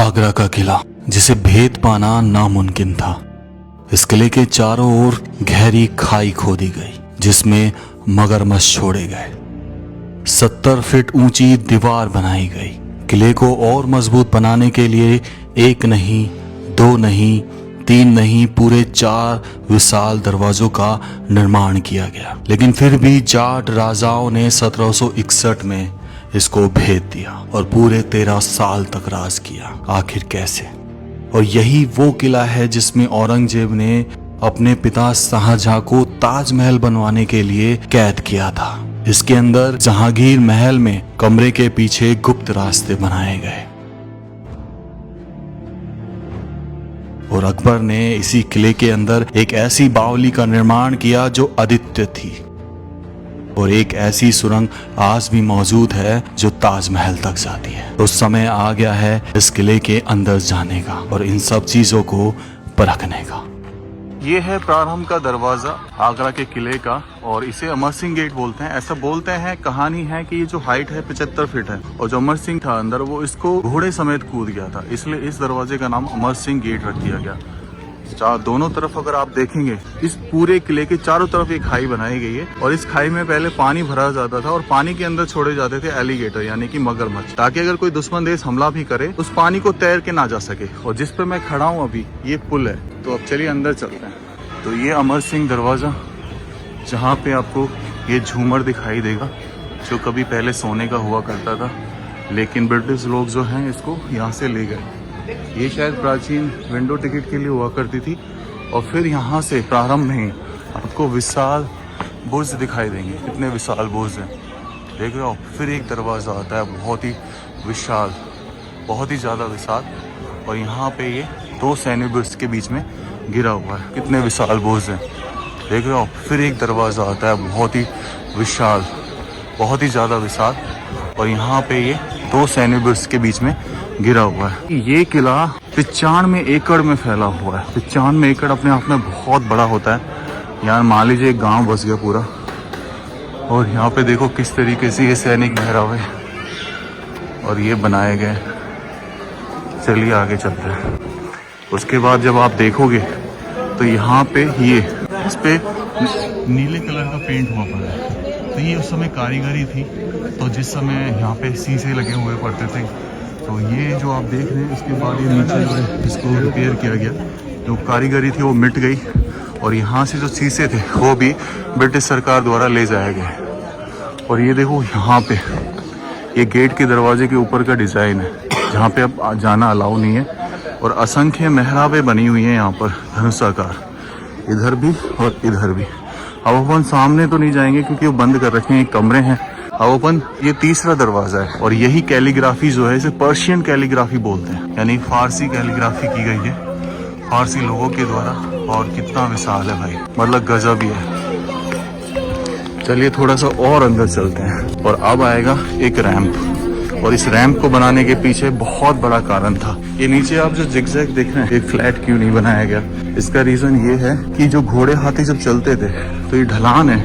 आगरा का किला जिसे भेद पाना नामुमकिन था। इस किले के चारों ओर गहरी खाई खोदी गई जिसमें मगरमच्छ छोड़े गए। 70 फीट ऊंची दीवार बनाई गई। किले को और मजबूत बनाने के लिए एक नहीं, दो नहीं, तीन नहीं, पूरे 4 विशाल दरवाजों का निर्माण किया गया। लेकिन फिर भी जाट राजाओं ने 1761 में इसको भेद दिया और पूरे 13 साल तक राज किया। आखिर कैसे? और यही वो किला है जिसमें औरंगजेब ने अपने पिता शाहजहां को ताजमहल बनवाने के लिए कैद किया था। इसके अंदर जहांगीर महल में कमरे के पीछे गुप्त रास्ते बनाए गए और अकबर ने इसी किले के अंदर एक ऐसी बावली का निर्माण किया जो अद्वितीय थी और एक ऐसी सुरंग आज भी मौजूद है जो ताजमहल तक जाती है। तो समय आ गया है इस किले के अंदर जाने का और इन सब चीजों को परखने का। ये है प्रारंभ का दरवाजा आगरा के किले का और इसे अमर सिंह गेट बोलते हैं। ऐसा बोलते हैं, कहानी है कि ये जो हाइट है 75 फीट है और जो अमर सिंह था अंदर वो इसको घोड़े समेत कूद गया था, इसलिए इस दरवाजे का नाम अमर सिंह गेट रख दिया गया। दोनों तरफ अगर आप देखेंगे इस पूरे किले के चारों तरफ एक खाई बनाई गई है और इस खाई में पहले पानी भरा जाता था और पानी के अंदर छोड़े जाते थे एलिगेटर यानी कि मगरमच्छ, ताकि अगर कोई दुश्मन देश हमला भी करे उस पानी को तैर के ना जा सके। और जिस पे मैं खड़ा हूँ अभी ये पुल है। तो अब चलिए अंदर चलते हैं। तो ये अमर सिंह दरवाजा जहाँ पे आपको ये झूमर दिखाई देगा जो कभी पहले सोने का हुआ करता था, लेकिन ब्रिटिश लोग जो हैं इसको यहाँ से ले गए। ये शायद प्राचीन विंडो टिकट के लिए हुआ करती थी। और फिर यहाँ से प्रारंभ में आपको विशाल बुर्ज दिखाई देंगे। कितने विशाल बुर्ज हैं देख रहे हो। फिर एक दरवाज़ा आता है बहुत ही विशाल, बहुत ही ज़्यादा विशाल, और यहाँ पे ये 2 सैन्य बुर्ज के बीच में गिरा हुआ है। कितने विशाल बुर्ज हैं देख रहे हो। फिर एक दरवाज़ा आता है बहुत ही विशाल, बहुत ही ज़्यादा विशाल, और यहाँ पे ये 2 सैन्य बुर्ज के बीच में गिरा हुआ है। ये किला 95 एकड़ में फैला हुआ है। 95 एकड़ अपने आप में बहुत बड़ा होता है। यहाँ मान लीजिए एक गांव बस गया पूरा। और यहाँ पे देखो किस तरीके से ये सैनिक ठहरावे और ये बनाए गए। चलिए आगे चलते हैं। उसके बाद जब आप देखोगे तो यहाँ पे ये इस पे नीले कलर का पेंट हुआ पड़ा है। तो ये उस समय कारीगरी थी। तो जिस समय यहाँ पे शीशे लगे हुए पड़ते थे, तो ये जो आप देख रहे हैं इसके बाद ये नीचे जो है इसको रिपेयर किया गया। जो कारीगरी थी वो मिट गई और यहाँ से जो शीशे थे वो भी ब्रिटिश सरकार द्वारा ले जाए गए। और ये देखो यहाँ पे ये गेट के दरवाजे के ऊपर का डिज़ाइन है जहाँ पे अब जाना अलाउ नहीं है। और असंख्य मेहराबें बनी हुई हैं यहाँ पर धनुषाकार, इधर भी और इधर भी। अब अपन सामने तो नहीं जाएंगे क्योंकि वो बंद कर रखे हैं, कमरे हैं। अब अपन ये तीसरा दरवाजा है और यही कैलीग्राफी जो है इसे पर्शियन कैलीग्राफी बोलते हैं, यानी फारसी कैलीग्राफी की गई है फारसी लोगों के द्वारा। और कितना विशाल है भाई, मतलब गजब ही है। चलिए थोड़ा सा और अंदर चलते हैं और अब आएगा एक रैंप। और इस रैंप को बनाने के पीछे बहुत बड़ा कारण था। ये नीचे आप जो जिगजैग देख रहे हैं, एक फ्लैट क्यों नहीं बनाया गया? इसका रीजन ये है कि जो घोड़े हाथी जब चलते थे तो ये ढलान है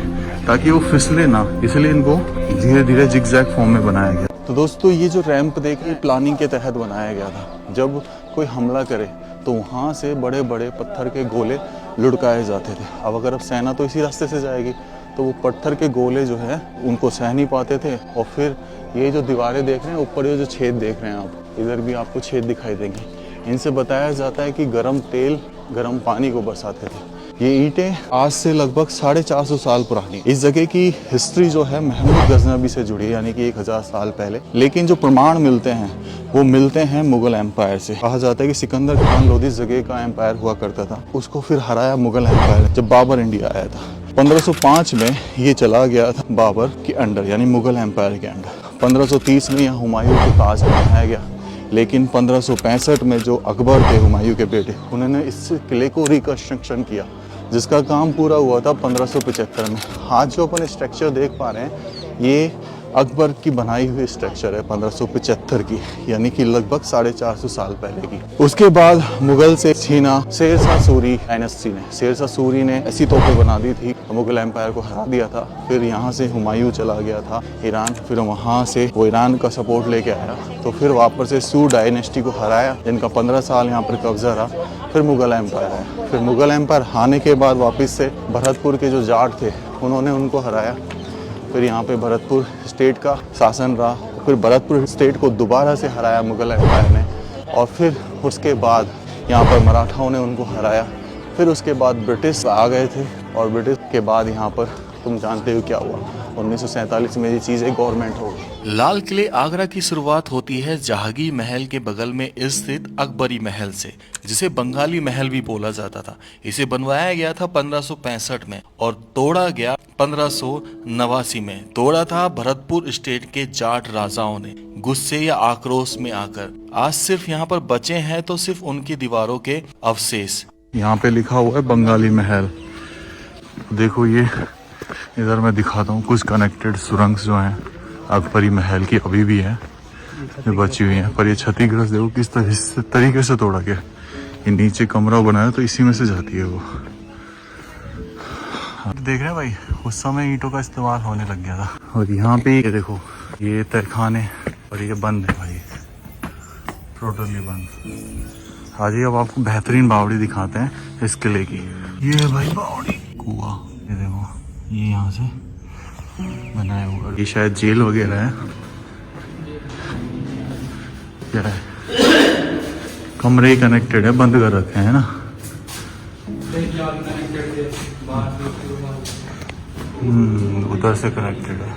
ताकि वो फिसले ना, इसलिए इनको धीरे धीरे जिगजैग फॉर्म में बनाया गया। तो दोस्तों ये जो रैंप देख रहे हैं प्लानिंग के तहत बनाया गया था। जब कोई हमला करे तो वहाँ से बड़े बड़े पत्थर के गोले लुढ़काए जाते थे। अब अगर सेना तो इसी रास्ते से जाएगी तो वो पत्थर के गोले जो है उनको सह नहीं पाते थे। और फिर ये जो दीवारें देख रहे हैं ऊपर, ये जो छेद देख रहे हैं आप, इधर भी आपको छेद दिखाई देंगे। इनसे बताया जाता है कि गर्म तेल गर्म पानी को बरसाते थे। ये ईंटें आज से लगभग 450 साल पुरानी। इस जगह की हिस्ट्री जो है महमूद गजनबी से जुड़ी है, यानी कि 1000 साल पहले। लेकिन जो प्रमाण मिलते हैं वो मिलते हैं मुगल एम्पायर से। कहा जाता है कि सिकंदर खान लोधी इस जगह का एम्पायर हुआ करता था, उसको फिर हराया मुगल एम्पायर जब बाबर इंडिया आया था। 1505 में ये चला गया था बाबर के अंडर, यानी मुगल एम्पायर के अंडर। 1530 में यहाँ हुमायूं को ताज बनाया गया। लेकिन 1565 में जो अकबर थे हुमायूं के बेटे, उन्होंने इस किले को रिकंस्ट्रक्शन किया जिसका काम पूरा हुआ था 1575 में। आज जो अपन स्ट्रक्चर देख पा रहे हैं ये अकबर की बनाई हुई स्ट्रक्चर है 1575 की, यानी कि लगभग 450 साल पहले की। उसके बाद मुगल से छीना शेर शाह सूरी डायनेस्टी ने। शेर शाह सूरी ने ऐसी तोपें बना दी थी, मुगल एम्पायर को हरा दिया था। फिर यहाँ से हुमायूं चला गया था ईरान, फिर वहाँ से वो ईरान का सपोर्ट लेके आया, तो फिर वापस से सूर डायनेस्टी को हराया, जिनका 15 साल यहाँ पर कब्जा रहा। फिर मुगल एम्पायर आया। फिर मुगल एम्पायर आने के बाद वापस से भरतपुर के जो जाट थे उन्होंने उनको हराया। फिर यहाँ पे भरतपुर स्टेट का शासन रहा। फिर भरतपुर स्टेट को दोबारा से हराया मुगल एम्पायर ने, और फिर उसके बाद यहाँ पर मराठाओं ने उनको हराया। फिर उसके बाद ब्रिटिश आ गए थे, और ब्रिटिश के बाद यहाँ पर तुम जानते हो क्या हुआ, 1947 में ये चीज़ें गवर्नमेंट हो गई। लाल किले आगरा की शुरुआत होती है जहांगीर महल के बगल में स्थित अकबरी महल से, जिसे बंगाली महल भी बोला जाता था। इसे बनवाया गया था 1565 में और तोड़ा गया 1589 में। तोड़ा था भरतपुर स्टेट के जाट राजाओं ने गुस्से या आक्रोश में आकर। आज सिर्फ यहाँ पर बचे हैं तो सिर्फ उनकी दीवारों के अवशेष। यहाँ पे लिखा हुआ है बंगाली महल। देखो ये इधर मैं दिखाता हूँ कुछ कनेक्टेड सुरंग जो हैं अकबरी महल की अभी भी हैं, जो बची हुई हैं। पर ये क्षतिग्रस्त देखो किस तरीके से तोड़ा गया। ये नीचे कमरा बनाया तो इसी में से जाती है वो। देख रहे हैं भाई, उस समय ईंटों का इस्तेमाल होने लग गया था। और यहाँ पे ये देखो, ये तहखाने, और ये बंद है भाई, टोटली बंद। आज अब आपको बेहतरीन बावड़ी दिखाते हैं इस किले की। ये है भाई बावड़ी, कुआं, ये देखो, ये यहाँ से बनाया हुआ। ये शायद जेल वगैरह है, क्या है, कमरे कनेक्टेड है, बंद कर रखे हैं ना। उधर से कनेक्टेड है।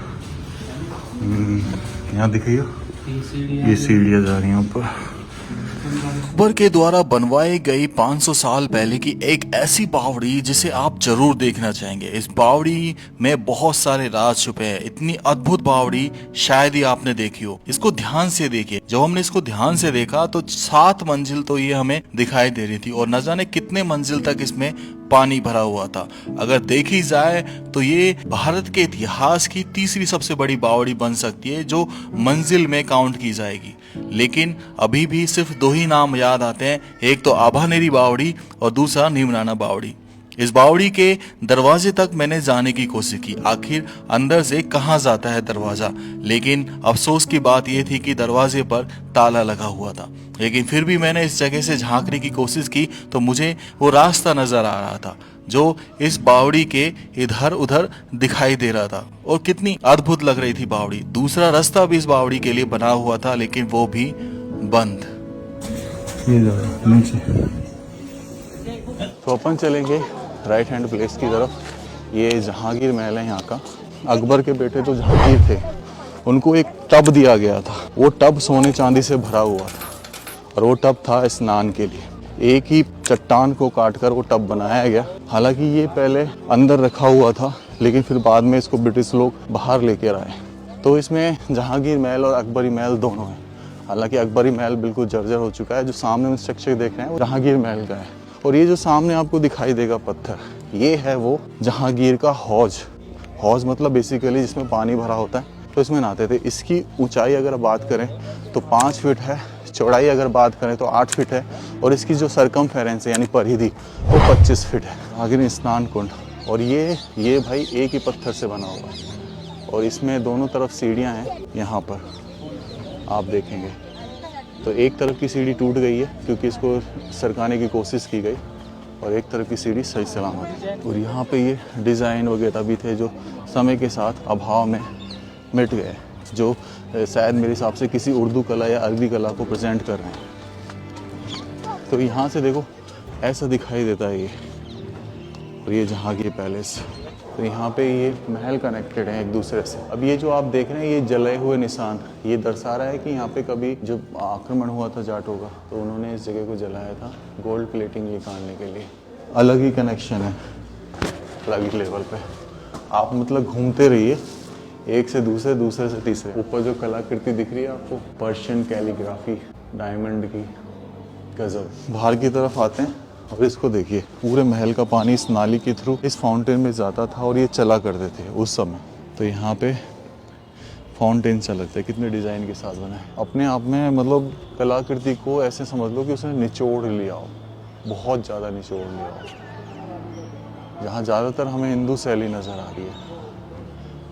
यहाँ दिखाइए, ये सीढ़ियाँ जा रही हैं ऊपर। अकबर के द्वारा बनवाई गई 500 साल पहले की एक ऐसी बावड़ी जिसे आप जरूर देखना चाहेंगे। इस बावड़ी में बहुत सारे राज छुपे हैं। इतनी अद्भुत बावड़ी शायद ही आपने देखी हो। इसको ध्यान से देखिए। जब हमने इसको ध्यान से देखा तो 7 मंजिल तो ये हमें दिखाई दे रही थी, और न जाने कितने मंजिल तक इसमें पानी भरा हुआ था। अगर देखी जाए तो ये भारत के इतिहास की तीसरी सबसे बड़ी बावड़ी बन सकती है जो मंजिल में काउंट की जाएगी। लेकिन अभी भी सिर्फ 2 ही नाम याद आते हैं, एक तो आभानेरी बावड़ी और दूसरा नीमराना बावड़ी। इस बावड़ी के दरवाजे तक मैंने जाने की कोशिश की, आखिर अंदर से कहाँ जाता है दरवाजा, लेकिन अफसोस की बात यह थी कि दरवाजे पर ताला लगा हुआ था। लेकिन फिर भी मैंने इस जगह से झांकने की कोशिश की तो मुझे वो रास्ता नजर आ रहा था जो इस बावड़ी के इधर उधर दिखाई दे रहा था, और कितनी अद्भुत लग रही थी बावड़ी। दूसरा रास्ता भी इस बावड़ी के लिए बना हुआ था, लेकिन वो भी बंद। तो अपन चलेंगे राइट हैंड प्लेस की तरफ। ये जहांगीर महल है यहाँ का। अकबर के बेटे जो जहांगीर थे उनको एक टब दिया गया था। वो टब सोने चांदी से भरा हुआ था, और वो टब था स्नान के लिए। एक ही चट्टान को काटकर वो टब बनाया गया। हालांकि ये पहले अंदर रखा हुआ था, लेकिन फिर बाद में इसको ब्रिटिश लोग बाहर लेकर आए। तो इसमें जहांगीर महल और अकबरी महल दोनों हैं। हालांकि अकबरी महल बिल्कुल जर्जर हो चुका है। जो सामने में स्ट्रक्चर देख रहे हैं वो जहांगीर महल का है। और ये जो सामने आपको दिखाई देगा पत्थर, ये है वो जहांगीर का हौज। हौज मतलब बेसिकली जिसमें पानी भरा होता है, तो इसमें नहाते थे। इसकी ऊंचाई अगर बात करें तो 5 फीट है, चौड़ाई अगर बात करें तो 8 फीट है, और इसकी जो सरकमफेरेंस है यानी परिधि वो 25 फीट है। आगे स्नान कुंड, और ये भाई एक ही पत्थर से बना हुआ है, और इसमें दोनों तरफ सीढ़ियाँ हैं। यहाँ पर आप देखेंगे तो एक तरफ की सीढ़ी टूट गई है क्योंकि इसको सरकाने की कोशिश की गई, और एक तरफ की सीढ़ी सही सलामत है। और यहाँ पे ये डिज़ाइन वगैरह भी थे जो समय के साथ अभाव में मिट गए, जो शायद मेरे हिसाब से किसी उर्दू कला या अरबी कला को प्रेजेंट कर रहे हैं। तो यहाँ से देखो ऐसा दिखाई देता है ये, और ये जहांगीर पैलेस। तो यहाँ पे ये महल कनेक्टेड हैं एक दूसरे से। अब ये जो आप देख रहे हैं ये जले हुए निशान, ये दर्शा रहा है कि यहाँ पे कभी जब आक्रमण हुआ था जाटों का तो उन्होंने इस जगह को जलाया था गोल्ड प्लेटिंग निकालने के लिए। अलग ही कनेक्शन है, अलग ही लेवल पे। आप मतलब घूमते रहिए एक से दूसरे, दूसरे से तीसरे। ऊपर जो कलाकृति दिख रही है आपको, पर्शियन कैलीग्राफी, डायमंड की, गजब। बाहर की तरफ आते हैं और इसको देखिए, पूरे महल का पानी इस नाली के थ्रू इस फाउंटेन में जाता था, और ये चला करते थे उस समय। तो यहाँ पे फाउंटेन सा लगता है, कितने डिज़ाइन के साथ बना है। अपने आप में मतलब कलाकृति को ऐसे समझ लो कि उसने निचोड़ लिया हो, बहुत ज़्यादा निचोड़ लिया हो। जहाँ ज़्यादातर हमें हिंदू शैली नज़र आ रही है,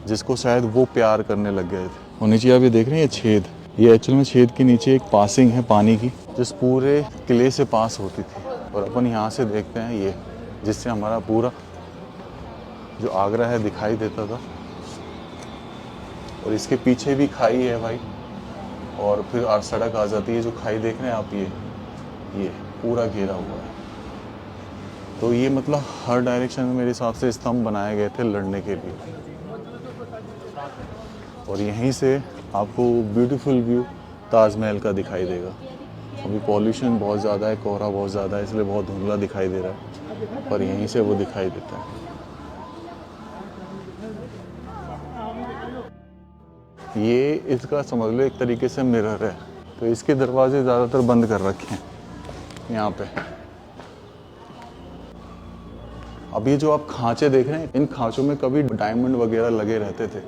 जिसको शायद वो प्यार करने लग गए थे। और नीचे आप ये देख रहे हैं, ये छेद, ये एक्चुअल में छेद के नीचे एक पासिंग है पानी की, जिस पूरे किले से पास होती थी। और अपन यहाँ से देखते हैं ये, जिससे हमारा पूरा जो आगरा है दिखाई देता था। और इसके पीछे भी खाई है भाई, और फिर सड़क आ जाती है। जो खाई देख रहे हैं आप, ये पूरा घेरा हुआ है। तो ये मतलब हर डायरेक्शन में मेरे हिसाब से स्तंभ बनाए गए थे लड़ने के लिए। और यहीं से आपको ब्यूटीफुल व्यू ताजमहल का दिखाई देगा। अभी पॉल्यूशन बहुत ज़्यादा है, कोहरा बहुत ज़्यादा है, इसलिए बहुत धुंधला दिखाई दे रहा है, पर यहीं से वो दिखाई देता है। ये इसका समझ लो एक तरीके से मिरर है। तो इसके दरवाजे ज़्यादातर बंद कर रखे हैं यहाँ पे। अब ये जो आप खांचे देख रहे हैं, इन खांचों में कभी डायमंड वगैरह लगे रहते थे,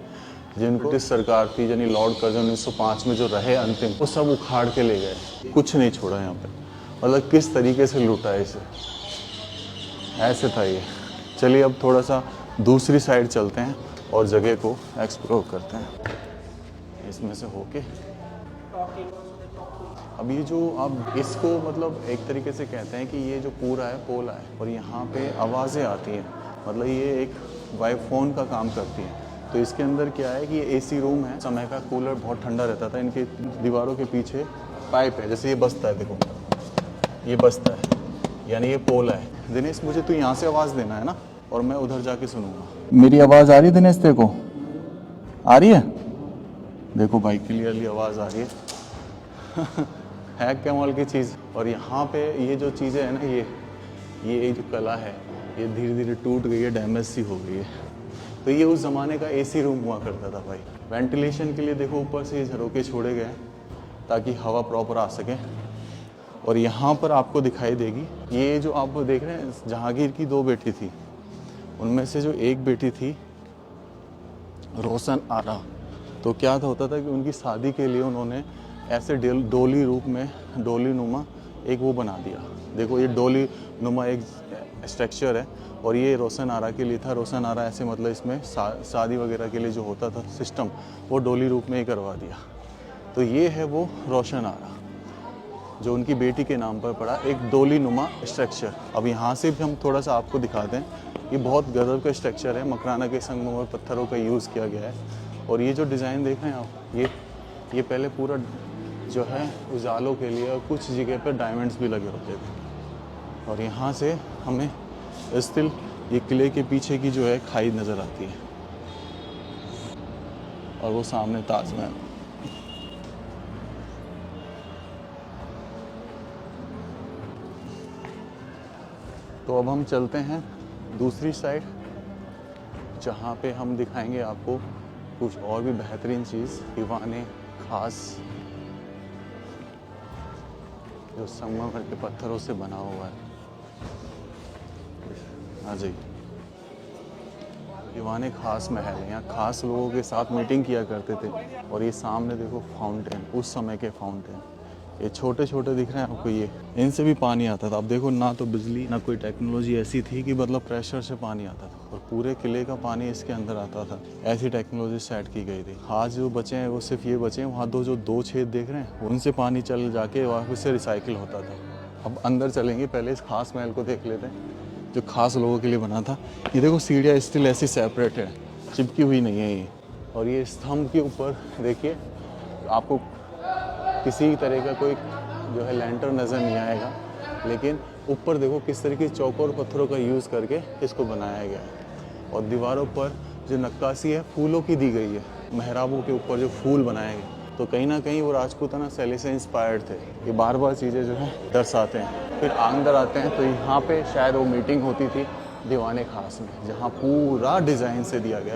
जिनको ब्रिटिश सरकार थी, यानी लॉर्ड कर्जन 1905 में जो रहे अंतिम, वो सब उखाड़ के ले गए, कुछ नहीं छोड़ा यहाँ पे। मतलब किस तरीके से लूटा है इसे, ऐसे था ये। चलिए अब थोड़ा सा दूसरी साइड चलते हैं और जगह को एक्सप्लोर करते हैं इसमें से होके। अब ये जो आप इसको मतलब एक तरीके से कहते हैं कि ये जो पूरा है पोला है, और यहाँ पे आवाज़ें आती हैं, मतलब ये एक वाइफोन का काम करती है। तो इसके अंदर क्या है कि ये एसी रूम है, समय का कूलर बहुत ठंडा रहता था। इनके दीवारों के पीछे पाइप है, जैसे ये बसता है, देखो ये बसता है, यानी ये पोला है। दिनेश मुझे तो यहाँ से आवाज़ देना है ना, और मैं उधर जाके सुनूंगा। मेरी आवाज़ आ रही है दिनेश, तेरे को आ रही है? देखो भाई क्लियरली आवाज़ आ रही है। है कमाल की चीज़। और यहाँ पे ये जो चीज़ें हैं ना, ये जो कला है, ये धीरे धीरे टूट गई है, डैमेज सी हो गई है। तो ये उस ज़माने का एसी रूम हुआ करता था भाई। वेंटिलेशन के लिए देखो ऊपर से ये झरोके छोड़े गए ताकि हवा प्रॉपर आ सके। और यहाँ पर आपको दिखाई देगी, ये जो आप देख रहे हैं, जहांगीर की 2 बेटी थी, उनमें से जो एक बेटी थी रोशन आरा, तो क्या होता था कि उनकी शादी के लिए उन्होंने ऐसे डोली रूप में, डोली नुमा एक वो बना दिया। देखो ये डोली नुमा एक स्ट्रक्चर है, और ये रोशन आरा के लिए था। रोशन आरा ऐसे मतलब इसमें शादी वगैरह के लिए जो होता था सिस्टम, वो डोली रूप में ही करवा दिया। तो ये है वो रोशन आरा जो उनकी बेटी के नाम पर पड़ा, एक डोली नुमा स्ट्रक्चर। अब यहाँ से भी हम थोड़ा सा आपको दिखाते हैं। ये बहुत गजब का स्ट्रक्चर है, मकराना के संगमरमर पत्थरों का यूज़ किया गया है। और ये जो डिज़ाइन देख रहे हैं आप, ये पहले पूरा जो है उजालों के लिए, और कुछ जगह पर डायमंड्स भी लगे होते थे। और यहाँ से हमें स्टिल ये किले के पीछे की जो है खाई नज़र आती है, और वो सामने ताजमहल। तो अब हम चलते हैं दूसरी साइड, जहाँ पे हम दिखाएंगे आपको कुछ और भी बेहतरीन चीज़, दीवाने खास जो संगमरमर के पत्थरों से बना हुआ है। हाँ जी, दीवाने खास महल है। यहाँ खास लोगों के साथ मीटिंग किया करते थे। और ये सामने देखो फाउंटेन, उस समय के फाउंटेन, ये छोटे छोटे दिख रहे हैं आपको, ये इनसे भी पानी आता था। अब देखो ना तो बिजली ना कोई टेक्नोलॉजी ऐसी थी कि मतलब प्रेशर से पानी आता था, और पूरे किले का पानी इसके अंदर आता था। ऐसी टेक्नोलॉजी सेट की गई थी। आज जो बचे हैं वो सिर्फ ये बचे हैं, वहाँ दो छेद देख रहे हैं, उनसे पानी चल जाके वापस से रिसाइकिल होता था। अब अंदर चलेंगे, पहले इस खास महल को देख लेते हैं जो खास लोगों के लिए बना था। ये देखो सीढ़ियाँ स्टिल ऐसी सेपरेट है, चिपकी हुई नहीं है ये। और ये स्तंभ के ऊपर देखिए, आपको किसी तरह का कोई जो है लैंटर नज़र नहीं आएगा, लेकिन ऊपर देखो किस तरीके चौकोर पत्थरों का यूज़ करके इसको बनाया गया है। और दीवारों पर जो नक्काशी है फूलों की दी गई है, मेहराबों के ऊपर जो फूल बनाए गए, तो कहीं ना कहीं वो राजपूताना शैली से इंस्पायर्ड थे। ये बार बार चीज़ें जो है दर्शाते हैं। फिर अंदर आते हैं तो यहाँ पे शायद वो मीटिंग होती थी दीवाने खास में, जहाँ पूरा डिज़ाइन से दिया गया,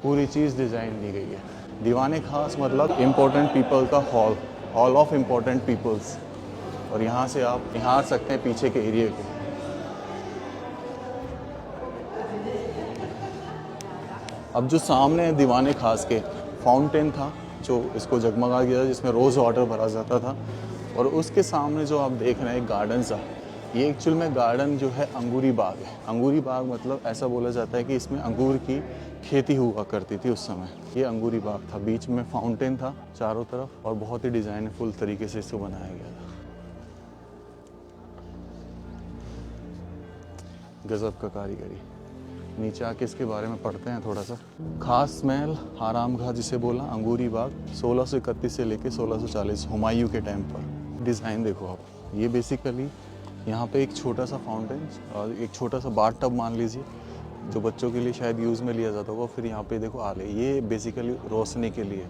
पूरी चीज़ डिज़ाइन दी गई है। दीवाने खास मतलब इम्पोर्टेंट पीपल का हॉल ऑफ इम्पोर्टेंट पीपल्स। और यहाँ से आप निहार सकते हैं पीछे के एरिया को। अब जो सामने है दीवाने खास के, फाउंटेन था जो इसको जगमगा गया था, जिसमें रोज़ वाटर भरा जाता था। और उसके सामने जो आप देख रहे हैं एक गार्डन सा, ये एक्चुअल में गार्डन जो है अंगूरी बाग है। अंगूरी बाग मतलब ऐसा बोला जाता है कि इसमें अंगूर की खेती हुआ करती थी उस समय। ये अंगूरी बाग था, बीच में फाउंटेन था चारों तरफ, और बहुत ही डिज़ाइनफुल तरीके से इसको बनाया गया था। गजब का कारीगरी। नीचे आके इसके बारे में पढ़ते हैं थोड़ा सा। खास महल आराम गाह जिसे बोला अंगूरी बाग, 1631 से लेके 1640 हुमायूं के टाइम पर। डिज़ाइन देखो आप, ये बेसिकली यहाँ पे एक छोटा सा फाउंटेन और एक छोटा सा बाथ टब मान लीजिए, जो बच्चों के लिए शायद यूज़ में लिया जाता होगा। फिर यहाँ पे देखो आले, ये बेसिकली रोशनी के लिए,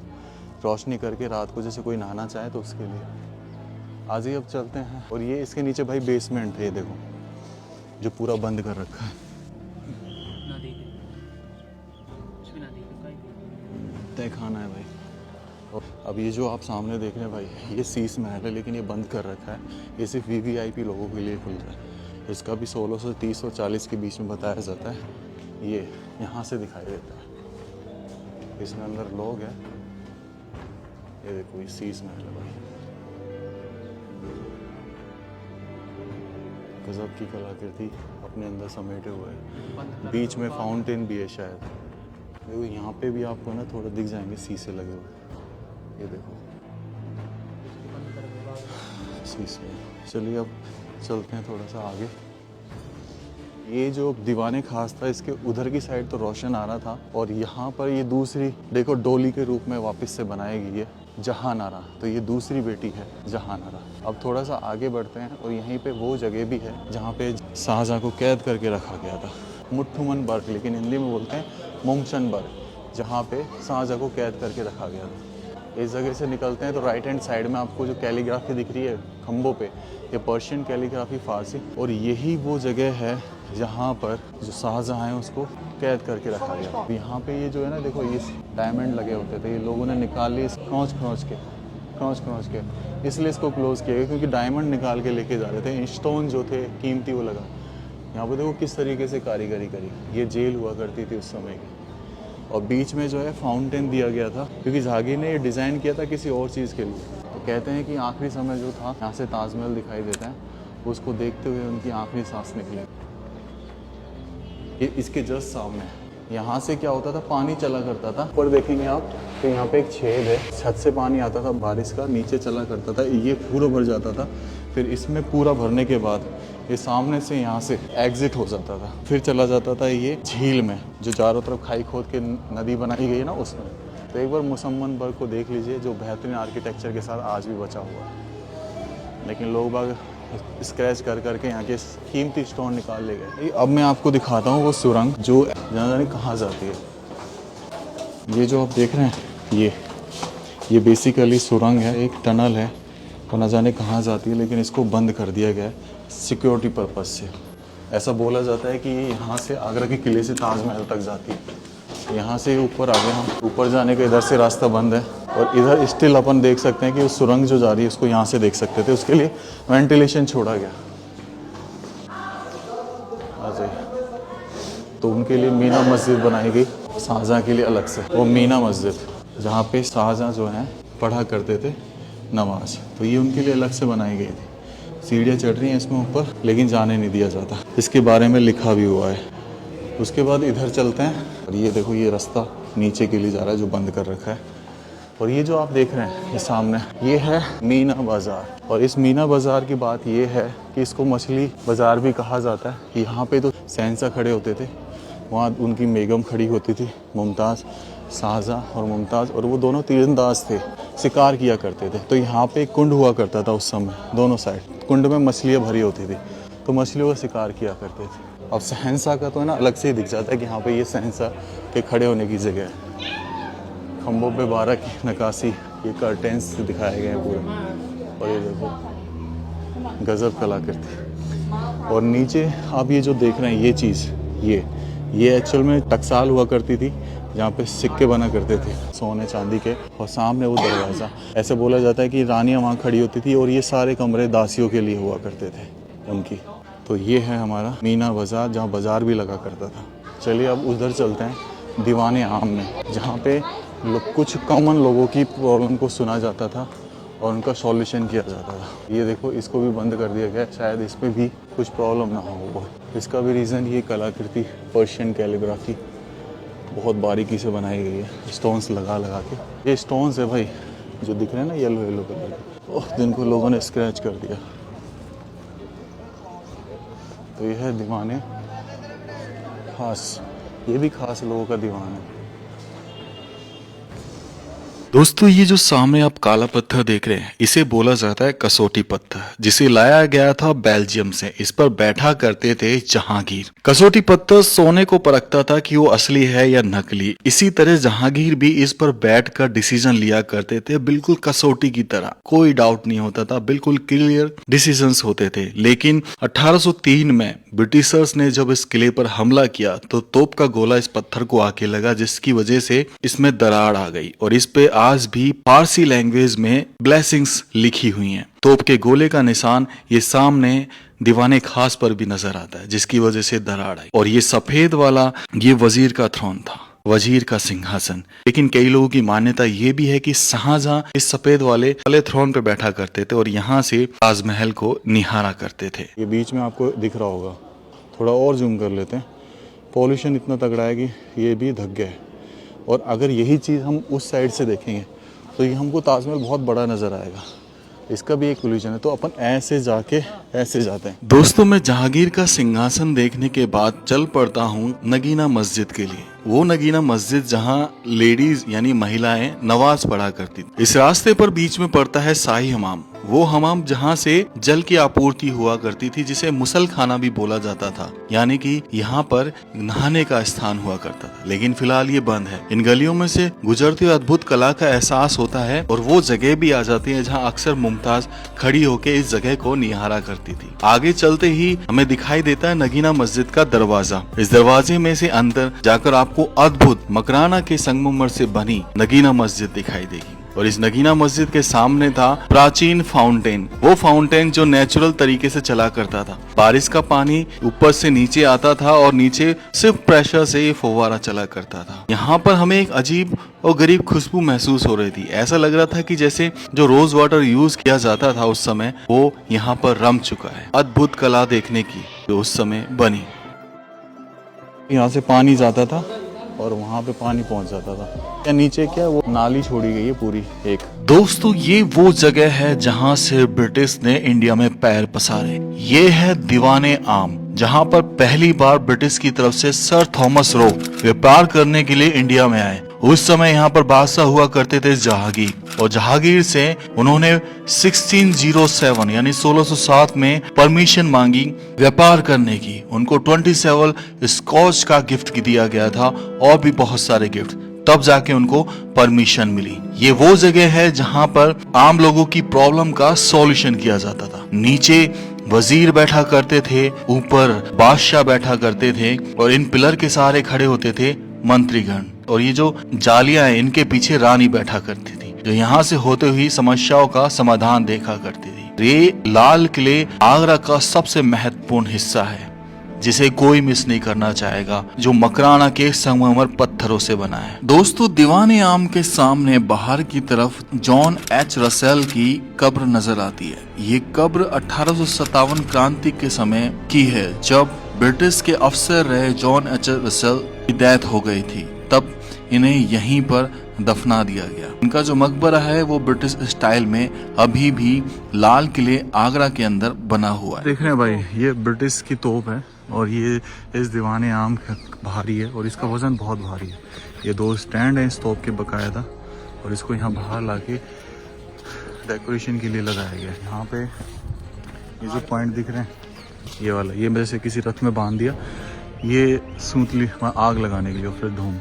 रोशनी करके रात को जैसे कोई नहाना चाहे तो उसके लिए। आज ही अब चलते हैं। और ये इसके नीचे भाई बेसमेंट है, ये देखो जो पूरा बंद कर रखा है। तय खाना है भाई। और अब ये जो आप सामने देख रहे हैं भाई, ये शीश महल है, लेकिन ये बंद कर रखा है। ये सिर्फ वीवीआईपी लोगों के लिए खुल रहा है। इसका भी 1630 और 40 के बीच में बताया जाता है। ये यहाँ से दिखाई देता है, इसमें अंदर लोग हैं। ये देखो, ये शीश महल है भाई। गजब की कलाकृति अपने अंदर समेटे हुए है। बीच में फाउंटेन भी है शायद। देखो यहाँ पे भी आपको ना थोड़ा दिख जाएंगे शीशे लगे हुए। ये देखो शीशे। चलिए अब चलते हैं थोड़ा सा आगे। ये जो दीवाने खास था, इसके उधर की साइड तो रोशन आ रहा था, और यहाँ पर ये दूसरी देखो डोली के रूप में वापस से बनाई गई है जहानारा। तो ये दूसरी बेटी है जहानारा। अब थोड़ा सा आगे बढ़ते हैं, और यहीं पे वो जगह भी है जहाँ पे शाहजहाँ को कैद करके रखा गया था, मुट्ठुमन बर्ग, लेकिन हिंदी में बोलते हैं मोमचन बर्ग, जहाँ पे शाहजहाँ को कैद करके रखा गया था। इस जगह से निकलते हैं तो राइट हैंड साइड में आपको जो कैलीग्राफी दिख रही है खम्भों पे, ये पर्शियन कैलीग्राफी फारसी। और यही वो जगह है जहाँ पर जो शाहजहाँ है उसको कैद करके रखा गया। यहाँ पे ये जो है ना देखो, ये डायमंड लगे होते थे, ये लोगों ने निकाल लिए खरोंच खरोंच के, इसलिए इसको क्लोज किया गया, क्योंकि डायमंड निकाल के लेके जा रहे थे। स्टोन जो थे कीमती वो लगा। यहाँ पे देखो किस तरीके से कारीगरी करी। ये जेल हुआ करती थी उस समय की, और बीच में जो है फाउंटेन दिया गया था, क्योंकि जहांगीर ने ये डिज़ाइन किया था किसी और चीज़ के लिए। तो कहते हैं कि आखिरी समय जो था, यहाँ से ताजमहल दिखाई देता है, उसको देखते हुए उनकी आखिरी सांस निकली। ये इसके जस्ट सामने है। यहाँ से क्या होता था, पानी चला करता था। ऊपर देखेंगे आप तो यहाँ पे एक छेद है, छत से पानी आता था बारिश का, नीचे चला करता था, ये पूरा भर जाता था। फिर इसमें पूरा भरने के बाद ये सामने से यहाँ से एग्जिट हो जाता था, फिर चला जाता था ये झील में, जो चारों तरफ खाई खोद के नदी बनाई गई है ना, उसमें। तो एक बार मुसम्मन बर्ग को देख लीजिए, जो बेहतरीन आर्किटेक्चर के साथ आज भी बचा हुआ है। लेकिन लोग बाग स्क्रैच कर करके यहाँ के कीमती स्टोन निकाल ले गए। अब मैं आपको दिखाता हूँ वो सुरंग जो जाने कहाँ जाती है। ये जो आप देख रहे हैं, ये बेसिकली सुरंग है, एक टनल है, तो न जाने कहाँ जाती है, लेकिन इसको बंद कर दिया गया है सिक्योरिटी पर्पस से। ऐसा बोला जाता है कि ये यहाँ से आगरा के किले से ताजमहल तक जाती है। यहाँ से ऊपर आगे हम ऊपर जाने का इधर से रास्ता बंद है, और इधर स्टिल अपन देख सकते हैं कि उस सुरंग जो जा रही है उसको यहाँ से देख सकते थे। उसके लिए वेंटिलेशन छोड़ा गया। आ जाइए। तो उनके लिए मीना मस्जिद बनाई गई, शाहजहाँ के लिए अलग से वो मीना मस्जिद, जहाँ पे शाहजहाँ जो हैं पढ़ा करते थे नमाज। तो ये उनके लिए अलग से बनाई गई थी। सीढ़ियाँ चढ़ रही हैं इसमें ऊपर, लेकिन जाने नहीं दिया जाता। इसके बारे में लिखा भी हुआ है। उसके बाद इधर चलते हैं, और ये देखो ये रास्ता नीचे के लिए जा रहा है जो बंद कर रखा है। और ये जो आप देख रहे हैं ये सामने, ये है मीना बाज़ार। और इस मीना बाज़ार की बात ये है कि इसको मछली बाज़ार भी कहा जाता है। यहाँ पे तो शहंशाह खड़े होते थे, वहाँ उनकी बेगम खड़ी होती थी, मुमताज़, शाहजहाँ और मुमताज़, और वो दोनों तीरंदाज थे, शिकार किया करते थे। तो यहाँ पे एक कुंड हुआ करता था उस समय, दोनों साइड कुंड में मछलियाँ भरी होती थी, तो मछलियों का शिकार किया करते थे। अब शहंशाह का तो है ना अलग से ही दिख जाता है कि यहाँ पे ये शहंशाह के खड़े होने की जगह है। खम्भों पे 12 की नक्काशी, ये कर्टेंस दिखाए गए हैं पूरे, और ये देखो गजब कलाकृति। और नीचे आप ये जो देख रहे हैं ये चीज़, ये एक्चुअल में टकसाल हुआ करती थी, जहाँ पे सिक्के बना करते थे सोने चांदी के। और सामने वो दरवाज़ा, ऐसे बोला जाता है कि रानियाँ वहाँ खड़ी होती थी, और ये सारे कमरे दासियों के लिए हुआ करते थे उनकी। तो ये है हमारा मीना बाज़ार, जहाँ बाज़ार भी लगा करता था। चलिए अब उधर चलते हैं दीवाने आम में, जहाँ पे कुछ कॉमन लोगों की प्रॉब्लम को सुना जाता था और उनका सॉल्यूशन किया जाता था। ये देखो, इसको भी बंद कर दिया गया, शायद इसमें भी कुछ प्रॉब्लम ना हो वो। इसका भी रीज़न ये कलाकृति पर्शियन कैलीग्राफी बहुत बारीकी से बनाई गई है, स्टोन्स लगा लगा के। ये स्टोन्स है भाई जो दिख रहे हैं ना, येलो येलो कलर के, ओह जिनको लोगों ने स्क्रैच कर दिया। तो ये है दीवाने खास, ये भी खास लोगों का दीवान है। दोस्तों, ये जो सामने आप काला पत्थर देख रहे हैं, इसे बोला जाता है कसौटी पत्थर, जिसे लाया गया था बेल्जियम से। इस पर बैठा करते थे जहांगीर। कसौटी पत्थर सोने को परखता था कि वो असली है या नकली। इसी तरह जहांगीर भी इस पर बैठकर डिसीजन लिया करते थे, बिल्कुल कसौटी की तरह। कोई डाउट नहीं होता था, बिल्कुल क्लियर डिसीजंस होते थे। लेकिन 1803 में ब्रिटिशर्स ने जब इस किले पर हमला किया तो तोप का गोला इस पत्थर को आके लगा, जिसकी वजह से इसमें दरार आ गई और इस पे आज भी फारसी लैंग्वेज में ब्लेसिंग्स लिखी हुई हैं। तोप के गोले का निशान ये सामने दीवाने खास पर भी नजर आता है, जिसकी वजह से दरार आई। और ये सफेद वाला ये वजीर का थ्रोन था, वजीर का सिंहासन। लेकिन कई लोगों की मान्यता ये भी है कि शाहजहां इस सफेद वाले थ्रोन पर बैठा करते थे और यहाँ से ताजमहल को निहारा करते थे। ये बीच में आपको दिख रहा होगा, थोड़ा और जूम कर लेते हैं। पॉल्यूशन इतना तगड़ा है कि ये भी ढक गया है। और अगर यही चीज़ हम उस साइड से देखेंगे तो ये हमको ताजमहल बहुत बड़ा नज़र आएगा। इसका भी एक इल्यूजन है। तो अपन ऐसे जाके ऐसे जाते हैं। दोस्तों, मैं जहांगीर का सिंहासन देखने के बाद चल पड़ता हूँ नगीना मस्जिद के लिए। वो नगीना मस्जिद जहाँ लेडीज यानी महिलाएं नमाज पढ़ा करती थी। इस रास्ते पर बीच में पड़ता है शाही हमाम, वो हमाम जहाँ से जल की आपूर्ति हुआ करती थी, जिसे मुसल खाना भी बोला जाता था, यानी कि यहाँ पर नहाने का स्थान हुआ करता था। लेकिन फिलहाल ये बंद है। इन गलियों में से गुजरते हुए अद्भुत कला का एहसास होता है और वो जगह भी आ जाती है जहाँ अक्सर मुमताज खड़ी होकर इस जगह को निहारा करती थी। आगे चलते ही हमें दिखाई देता है नगीना मस्जिद का दरवाजा। इस दरवाजे में से अंदर जाकर आपको अद्भुत मकराना के संगमरमर से बनी नगीना मस्जिद दिखाई देगी। और इस नगीना मस्जिद के सामने था प्राचीन फाउंटेन, वो फाउंटेन जो नेचुरल तरीके से चला करता था। बारिश का पानी ऊपर से नीचे आता था और नीचे सिर्फ प्रेशर से ये फव्वारा चला करता था। यहाँ पर हमें एक अजीब और गरीब खुशबू महसूस हो रही थी। ऐसा लग रहा था कि जैसे जो रोज वाटर यूज किया जाता था उस समय, वो यहाँ पर रम चुका है। अद्भुत कला देखने की जो उस समय बनी। यहाँ से पानी जाता था और वहाँ पे पानी पहुँच जाता था। या नीचे क्या वो नाली छोड़ी गई है पूरी एक। दोस्तों, ये वो जगह है जहाँ से ब्रिटिश ने इंडिया में पैर पसारे। ये है दीवाने आम, जहाँ पर पहली बार ब्रिटिश की तरफ से सर थॉमस रो व्यापार करने के लिए इंडिया में आए। उस समय यहाँ पर बादशाह हुआ करते थे जहांगीर, और जहांगीर से उन्होंने 1607 यानी 1607 में परमिशन मांगी व्यापार करने की। उनको 27 स्कॉच का गिफ्ट दिया गया था और भी बहुत सारे गिफ्ट, तब जाके उनको परमिशन मिली। ये वो जगह है जहां पर आम लोगों की प्रॉब्लम का सॉल्यूशन किया जाता था। नीचे वजीर बैठा करते थे, ऊपर बादशाह बैठा करते थे और इन पिलर के सहारे खड़े होते थे मंत्रीगण। और ये जो जालियां हैं, इनके पीछे रानी बैठा करती थी, जो यहाँ से होते हुई समस्याओं का समाधान देखा करती थी। ये लाल किले आगरा का सबसे महत्वपूर्ण हिस्सा है, जिसे कोई मिस नहीं करना चाहेगा, जो मकराना के संगमरमर पत्थरों से बना है। दोस्तों, दीवाने आम के सामने बाहर की तरफ जॉन एच रसेल की कब्र नजर आती है। ये कब्र 1857 क्रांति के समय की है, जब ब्रिटिश के अफसर रहे जॉन एच रसेल की डेथ हो गई थी। तब इन्हें यहीं पर दफना दिया गया। इनका जो मकबरा है वो ब्रिटिश स्टाइल में अभी भी लाल किले आगरा के अंदर बना हुआ है। देख रहे हैं भाई, ये ब्रिटिश की तोप है और ये इस दीवाने आम भारी है और इसका वजन बहुत भारी है। ये 2 स्टैंड हैं इस तोप के बकायदा, और इसको यहाँ बाहर लाके डेकोरेशन के लिए लगाया गया। यहाँ पे ये जो पॉइंट दिख रहे हैं, ये वाला, ये मेरे से किसी रथ में बांध दिया, ये सूतली आग लगाने के लिए, फिर धूम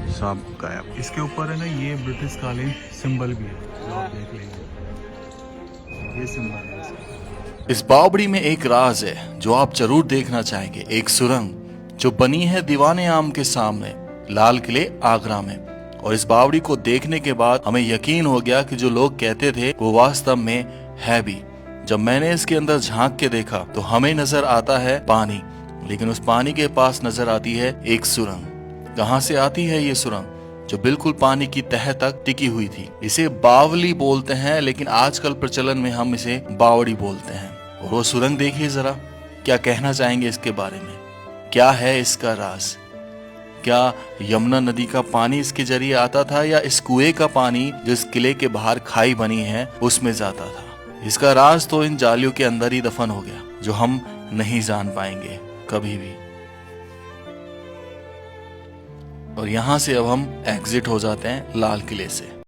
साफ गायब। इसके ऊपर है ना, ये ब्रिटिश कालीन सिंबल भी है, जो आप देख लेंगे, ये सिंबल है इसका। इस बावड़ी में एक राज है जो आप जरूर देखना चाहेंगे। एक सुरंग जो बनी है दीवाने आम के सामने लाल किले आगरा में। और इस बावड़ी को देखने के बाद हमें यकीन हो गया कि जो लोग कहते थे वो वास्तव में है भी। जब मैंने इसके अंदर झांक के देखा तो हमें नजर आता है पानी, लेकिन उस पानी के पास नजर आती है एक सुरंग। कहाँ से आती है ये सुरंग? जो बिल्कुल पानी की तह तक टिकी हुई थी। इसे बावली बोलते हैं, लेकिन आजकल प्रचलन में हम इसे बावड़ी बोलते हैं। और वो सुरंग देखिए जरा, क्या कहना चाहेंगे इसके बारे में? क्या है इसका राज? क्या यमुना नदी का पानी इसके जरिए आता था, या इस कुएं का पानी जो इस किले के बाहर खाई बनी है उसमें जाता था? इसका राज तो इन जालियों के अंदर ही दफन हो गया, जो हम नहीं जान पाएंगे कभी भी। और यहां से अब हम एग्जिट हो जाते हैं लाल किले से।